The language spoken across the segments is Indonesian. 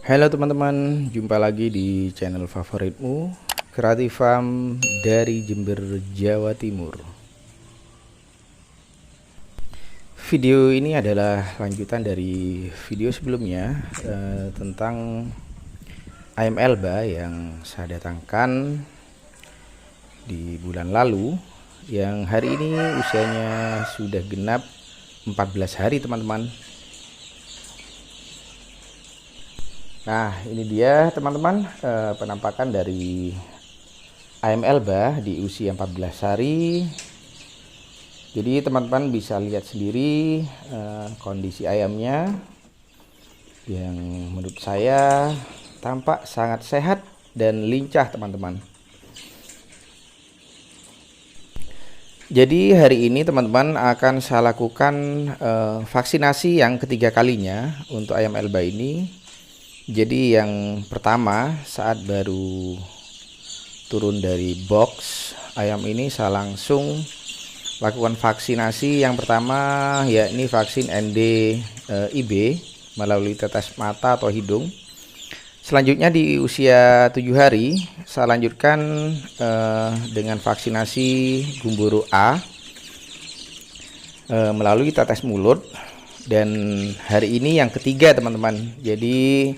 Halo teman-teman, jumpa lagi di channel favoritmu, Creative Farm dari Jember, Jawa Timur. Video ini adalah lanjutan dari video sebelumnya tentang ayam Elba yang saya datangkan di bulan lalu, yang hari ini usianya sudah genap 14 hari teman-teman. Nah, ini dia teman-teman penampakan dari ayam Elba di usia 14 hari. Jadi teman-teman bisa lihat sendiri kondisi ayamnya yang menurut saya tampak sangat sehat dan lincah teman-teman. Jadi hari ini teman-teman akan saya lakukan vaksinasi yang ketiga kalinya untuk ayam Elba ini. Jadi yang pertama, saat baru turun dari box ayam ini saya langsung lakukan vaksinasi. Yang pertama yakni vaksin NDIB melalui tetes mata atau hidung. Selanjutnya di usia 7 hari saya lanjutkan dengan vaksinasi gumboro A melalui tetes mulut. Dan hari ini yang ketiga teman-teman. Jadi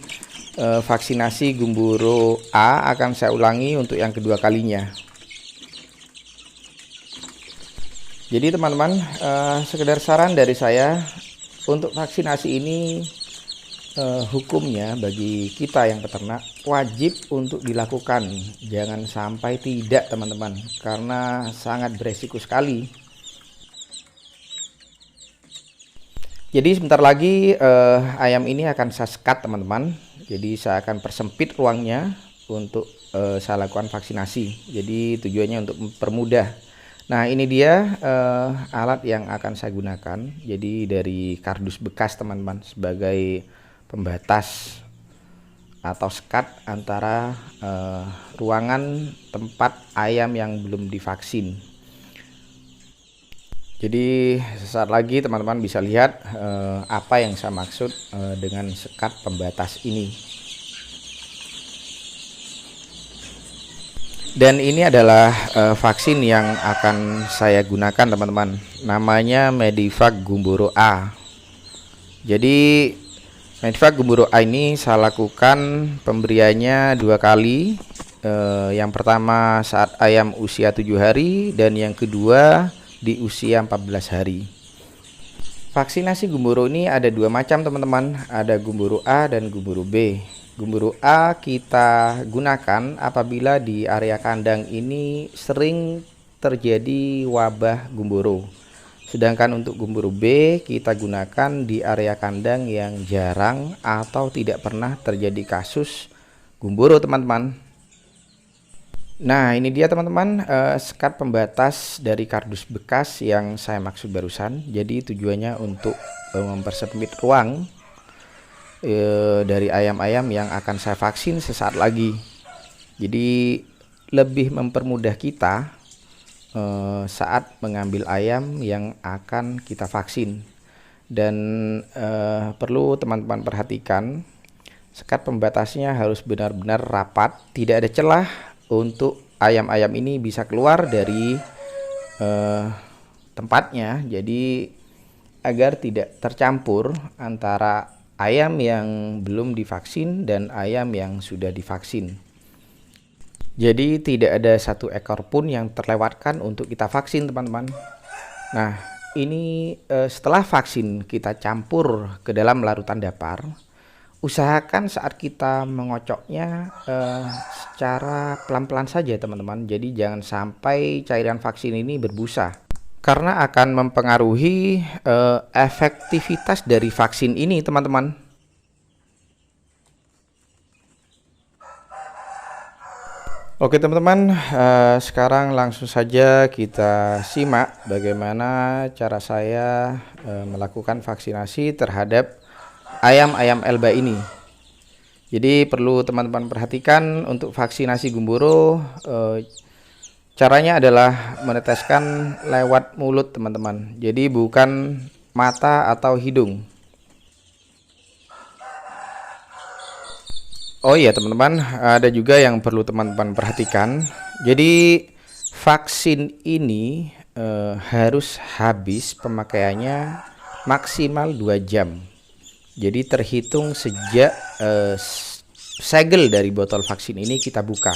vaksinasi gumboro A akan saya ulangi untuk yang kedua kalinya. Jadi teman-teman, sekedar saran dari saya, untuk vaksinasi ini hukumnya bagi kita yang peternak wajib untuk dilakukan. Jangan sampai tidak teman-teman, karena sangat beresiko sekali. Jadi sebentar lagi ayam ini akan saya sekat teman-teman. Jadi saya akan persempit ruangnya untuk saya lakukan vaksinasi. Jadi tujuannya untuk mempermudah. Nah ini dia alat yang akan saya gunakan. Jadi dari kardus bekas teman-teman sebagai pembatas atau sekat antara ruangan tempat ayam yang belum divaksin. Jadi sesaat lagi teman-teman bisa lihat apa yang saya maksud dengan sekat pembatas ini. Dan ini adalah vaksin yang akan saya gunakan teman-teman. Namanya Medivac Gumboro A. Jadi Medivac Gumboro A ini saya lakukan pemberiannya 2 kali. Yang pertama saat ayam usia 7 hari dan yang kedua di usia 14 hari. Vaksinasi gumboro ini ada 2 macam teman-teman, ada gumboro A dan gumboro B. Gumboro A kita gunakan apabila di area kandang ini sering terjadi wabah gumboro. Sedangkan untuk gumboro B kita gunakan di area kandang yang jarang atau tidak pernah terjadi kasus gumboro teman-teman. Nah ini dia teman-teman sekat pembatas dari kardus bekas yang saya maksud barusan. Jadi tujuannya untuk mempersempit ruang dari ayam-ayam yang akan saya vaksin sesaat lagi. Jadi lebih mempermudah kita saat mengambil ayam yang akan kita vaksin. Dan perlu teman-teman perhatikan, sekat pembatasnya harus benar-benar rapat, tidak ada celah untuk ayam-ayam ini bisa keluar dari tempatnya. Jadi agar tidak tercampur antara ayam yang belum divaksin dan ayam yang sudah divaksin. Jadi tidak ada satu ekor pun yang terlewatkan untuk kita vaksin teman-teman. Nah ini setelah vaksin kita campur ke dalam larutan dapar. Usahakan saat kita mengocoknya secara pelan-pelan saja teman-teman. Jadi jangan sampai cairan vaksin ini berbusa, karena akan mempengaruhi efektivitas dari vaksin ini teman-teman. Oke teman-teman, sekarang langsung saja kita simak bagaimana cara saya melakukan vaksinasi terhadap ayam-ayam Elba ini. Jadi perlu teman-teman perhatikan untuk vaksinasi gumboro, caranya adalah meneteskan lewat mulut teman-teman. Jadi bukan mata atau hidung. Oh iya teman-teman, ada juga yang perlu teman-teman perhatikan. Jadi vaksin ini harus habis pemakaiannya maksimal 2 jam. Jadi terhitung sejak segel dari botol vaksin ini kita buka.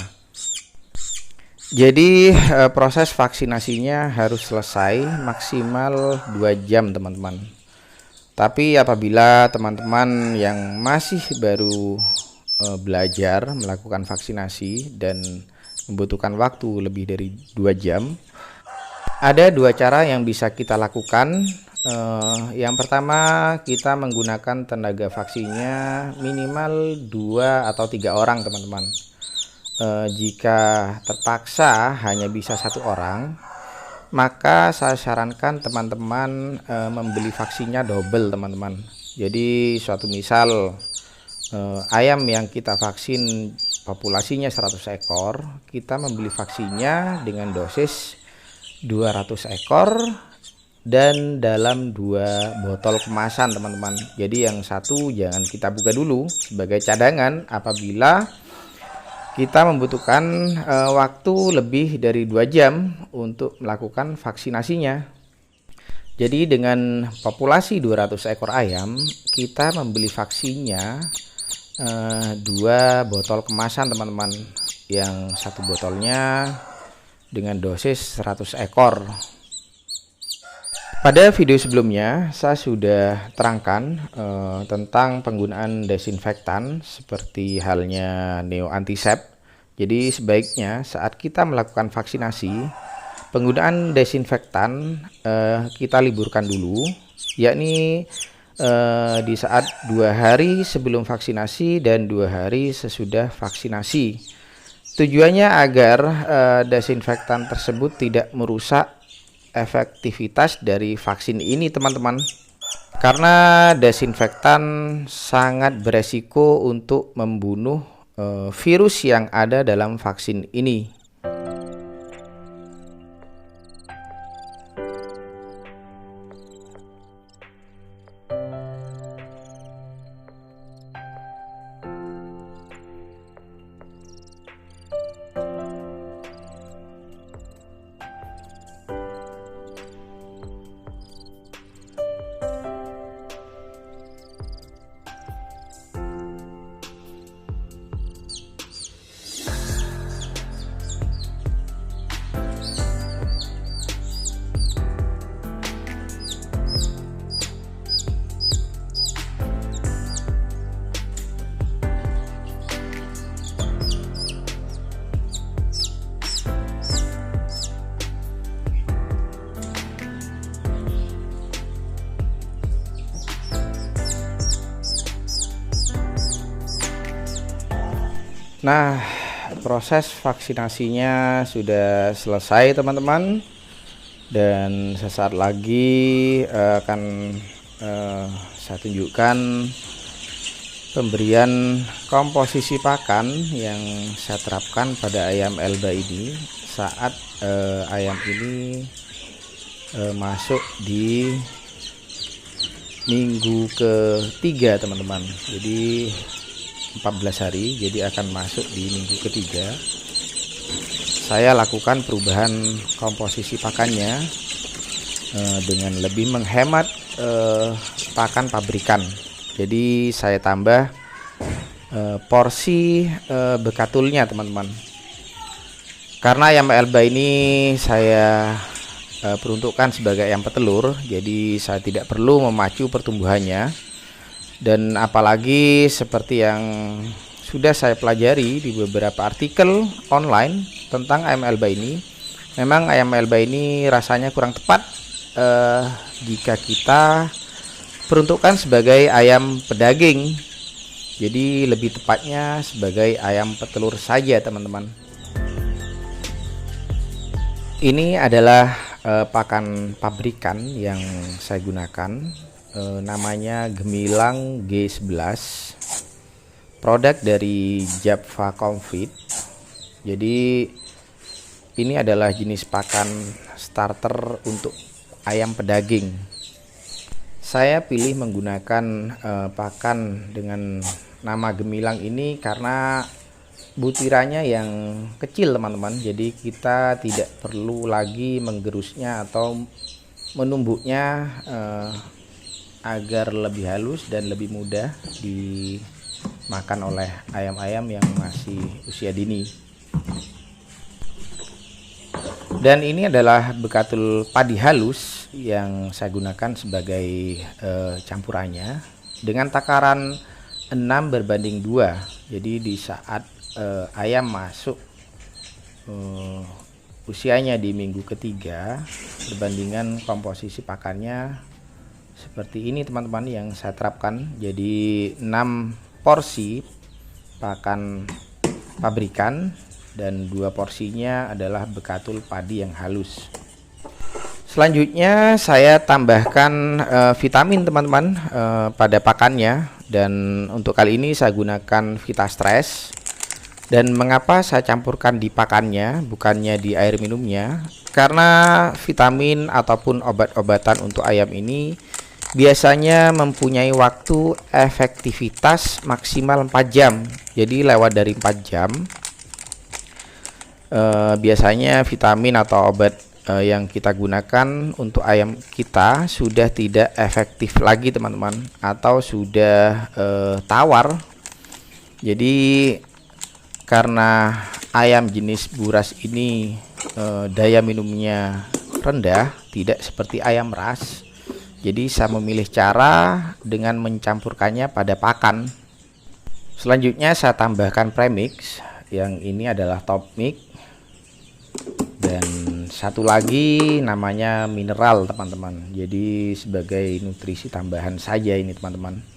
Jadi proses vaksinasinya harus selesai maksimal 2 jam teman-teman. Tapi apabila teman-teman yang masih baru belajar melakukan vaksinasi dan membutuhkan waktu lebih dari 2 jam, ada 2 cara yang bisa kita lakukan. Yang pertama, kita menggunakan tenaga vaksinnya minimal 2 atau 3 orang teman-teman. Jika terpaksa hanya bisa 1 orang, maka saya sarankan teman-teman membeli vaksinnya double teman-teman. Jadi suatu misal ayam yang kita vaksin populasinya 100 ekor, kita membeli vaksinnya dengan dosis 200 ekor dan dalam 2 botol kemasan teman-teman. Jadi yang satu jangan kita buka dulu sebagai cadangan apabila kita membutuhkan waktu lebih dari 2 jam untuk melakukan vaksinasinya. Jadi dengan populasi 200 ekor ayam, kita membeli vaksinnya 2 botol kemasan teman-teman. Yang satu botolnya dengan dosis 100 ekor. Pada video sebelumnya saya sudah terangkan tentang penggunaan desinfektan seperti halnya Neo Antisep. Jadi sebaiknya saat kita melakukan vaksinasi, penggunaan desinfektan kita liburkan dulu, yakni di saat 2 hari sebelum vaksinasi dan 2 hari sesudah vaksinasi. Tujuannya agar desinfektan tersebut tidak merusak efektivitas dari vaksin ini teman-teman, karena desinfektan sangat beresiko untuk membunuh virus yang ada dalam vaksin ini. Nah, proses vaksinasinya sudah selesai teman-teman, dan sesaat lagi akan saya tunjukkan pemberian komposisi pakan yang saya terapkan pada ayam Elba ini saat ayam ini masuk di minggu ketiga teman-teman. Jadi 14 hari, jadi akan masuk di minggu ketiga. Saya lakukan perubahan komposisi pakannya dengan lebih menghemat pakan pabrikan. Jadi saya tambah porsi bekatulnya teman-teman. Karena ayam Elba ini saya peruntukkan sebagai ayam petelur, jadi saya tidak perlu memacu pertumbuhannya. Dan apalagi seperti yang sudah saya pelajari di beberapa artikel online tentang ayam Elba ini, memang ayam Elba ini rasanya kurang tepat jika kita peruntukkan sebagai ayam pedaging. Jadi lebih tepatnya sebagai ayam petelur saja teman-teman. Ini adalah pakan pabrikan yang saya gunakan. Namanya Gemilang G11, produk dari Java Comfit. Jadi ini adalah jenis pakan starter untuk ayam pedaging. saya pilih menggunakan pakan dengan nama gemilang ini karena butirannya yang kecil teman-teman, jadi kita tidak perlu lagi menggerusnya atau menumbuknya agar lebih halus dan lebih mudah dimakan oleh ayam-ayam yang masih usia dini. Dan ini adalah bekatul padi halus yang saya gunakan sebagai campurannya dengan takaran 6:2. Jadi di saat ayam masuk usianya di minggu ketiga, perbandingan komposisi pakannya seperti ini teman-teman yang saya terapkan. Jadi 6 porsi pakan pabrikan dan 2 porsinya adalah bekatul padi yang halus. Selanjutnya saya tambahkan vitamin teman-teman pada pakannya, dan untuk kali ini saya gunakan Vitastress. Dan mengapa saya campurkan di pakannya bukannya di air minumnya? Karena vitamin ataupun obat-obatan untuk ayam ini biasanya mempunyai waktu efektivitas maksimal 4 jam. Jadi lewat dari 4 jam biasanya vitamin atau obat yang kita gunakan untuk ayam kita sudah tidak efektif lagi teman-teman, atau sudah tawar. Jadi karena ayam jenis buras ini daya minumnya rendah, tidak seperti ayam ras, jadi saya memilih cara dengan mencampurkannya pada pakan. Selanjutnya saya tambahkan premix, yang ini adalah top mix, dan satu lagi namanya mineral teman-teman. Jadi sebagai nutrisi tambahan saja ini teman-teman.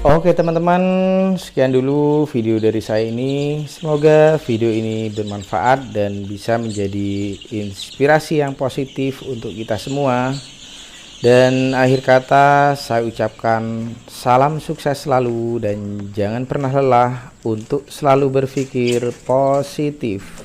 Oke teman-teman, sekian dulu video dari saya ini. Semoga video ini bermanfaat dan bisa menjadi inspirasi yang positif untuk kita semua. Dan akhir kata saya ucapkan salam sukses selalu dan jangan pernah lelah untuk selalu berpikir positif.